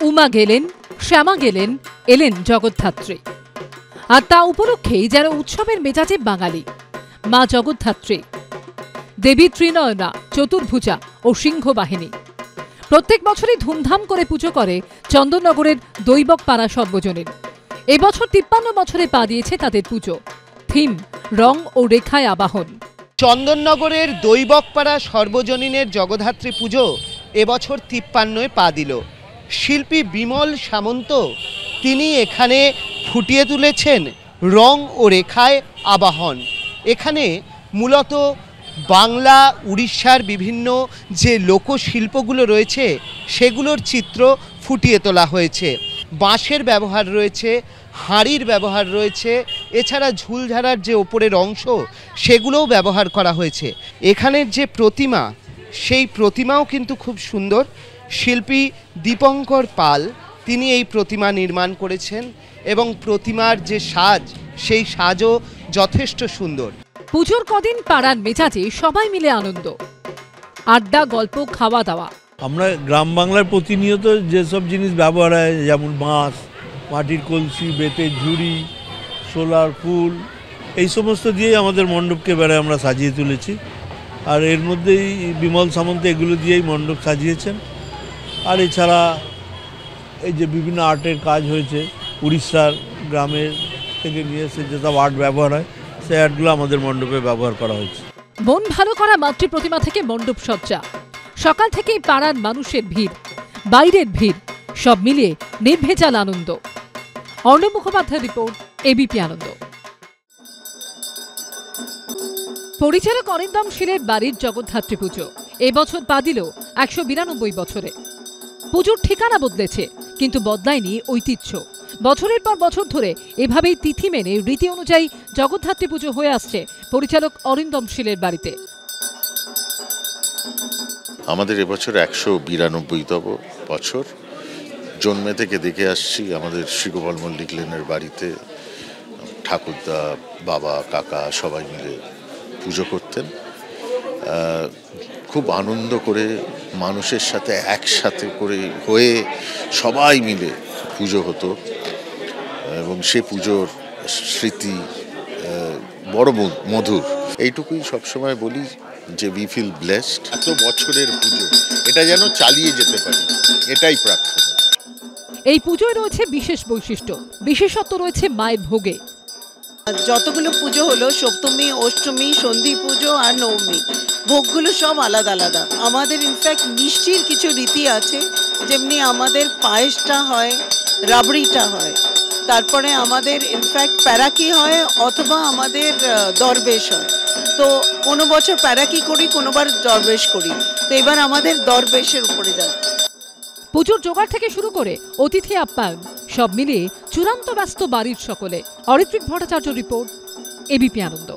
উমা গেলেন, শ্যামা গেলেন, এলেন জগদ্ধাত্রী। আর তা উপলক্ষেই যেন উৎসবের মেজাজে বাঙালি। মা জগদ্ধাত্রী, দেবী ত্রিনয়না, চতুর্ভুজা ও সিংহ বাহিনী। প্রত্যেক বছরই ধুমধাম করে পুজো করে চন্দননগরের দৈবকপাড়া সর্বজনীন। এবছর 53 বছরে পা দিয়েছে তাদের পুজো। থিম রং ও রেখায় আবাহন। চন্দননগরের দৈবকপাড়া সর্বজনীনের জগদ্ধাত্রী পুজো এবছর 53 পা দিল। শিল্পী বিমল সামন্ত তিনি এখানে ফুটিয়ে তুলেছেন রং ও রেখায় আবাহন। এখানে মূলত বাংলা, উড়িষ্যার বিভিন্ন যে লোকশিল্পগুলো রয়েছে সেগুলোর চিত্র ফুটিয়ে তোলা হয়েছে। বাঁশের ব্যবহার রয়েছে, হাঁড়ির ব্যবহার রয়েছে, এছাড়া ঝুলঝাড়ার যে ওপরের অংশ সেগুলোও ব্যবহার করা হয়েছে। এখানের যে প্রতিমা, সেই প্রতিমাও কিন্তু খুব সুন্দর। শিল্পী দীপঙ্কর পাল তিনি এই প্রতিমা নির্মাণ করেছেন এবং প্রতিমার যে সাজ, সেই সাজও যথেষ্ট সুন্দর। পুজোর কদিন পাড়ার মেজাজে সবাই মিলে আনন্দ, আড্ডা, গল্প, খাওয়া দাওয়া। আমরা গ্রাম বাংলার প্রতিনিয়ত যেসব জিনিস ব্যবহার হয়, যেমন বাঁশ, মাটির কলসি, বেতের ঝুড়ি, সোলার ফুল, এই সমস্ত দিয়েই আমাদের মণ্ডপকে বেড়ায় আমরা সাজিয়ে তুলেছি। আর এর মধ্যেই বিমল সামন্ত এগুলো দিয়েই মণ্ডপ সাজিয়েছেন। আর এছাড়া এই যে বিভিন্ন আর্টের কাজ হয়েছে, উড়িষ্যার গ্রামের থেকে নিয়ে এসে যেসব আর্ট ব্যবহার হয় সেই আর্টগুলো আমাদের মণ্ডপে ব্যবহার করা হয়েছে। মন ভালো করা মাতৃ প্রতিমা থেকে মণ্ডপ সজ্জা, সকাল থেকেই পাড়ার মানুষের ভিড়, বাইরের ভিড়, সব মিলিয়ে নির্ভেজাল আনন্দ। অর্ণব মুখোপাধ্যায় রিপোর্ট, এবিপি আনন্দ। পরিচালক অরিন্দম শীলের বাড়ির জগদ্ধাত্রী পুজো এবছর পা দিল 192 বছরে। পুজোর ঠিকানা বদলেছে, কিন্তু বদলায়নি ঐতিহ্য। বছরের পর বছর ধরে এভাবেই তিথি মেনে রীতি অনুযায়ী জগদ্ধাত্রী পুজো হয়ে আসছে পরিচালক অরিন্দম শীলের বাড়িতে। আমাদের এবছর 192তম বছর। জন্মে থেকে দেখে আসছি আমাদের শ্রীগোপাল মল্লিক লেনের বাড়িতে ঠাকুরদা, বাবা, কাকা সবাই মিলে পুজো করতেন। খুব আনন্দ করে মানুষের সাথে একসাথে করে হয়ে সবাই মিলে পুজো হতো এবং সে পুজোর স্মৃতি বড় মধুর। এইটুকুই সবসময় বলি যে উই ফিল ব্লেসড। এত বছরের পুজো, এটা যেন চালিয়ে যেতে পারি, এটাই প্রার্থনা। এই পুজোয় রয়েছে বিশেষ বৈশিষ্ট্য, বিশেষত্ব রয়েছে মায়ের ভোগে। যতগুলো পুজো হলো, সপ্তমী, অষ্টমী, সন্ধি পুজো আর নবমী, ভোগগুলো সব আলাদা আলাদা। আমাদের ইনফ্যাক্ট মিষ্টির কিছু রীতি আছে, যেমনি আমাদের পায়েসটা হয়, রাবড়িটা হয়, তারপরে আমাদের ইনফ্যাক্ট প্যারাকি হয় অথবা আমাদের দরবেশ হয়। তো কোনো বছর প্যারাকি করি, কোনোবার দরবেশ করি। তো এবার আমাদের দরবেশের উপরে যাচ্ছে। পুজোর জোগাড় থেকে শুরু করে অতিথি আপ্যায়ন সব মিলিয়ে চূড়ান্ত ব্যস্ত বাড়ির সকলে। অরিত্রিক ভট্টাচার্য রিপোর্ট, এবিপি আনন্দ।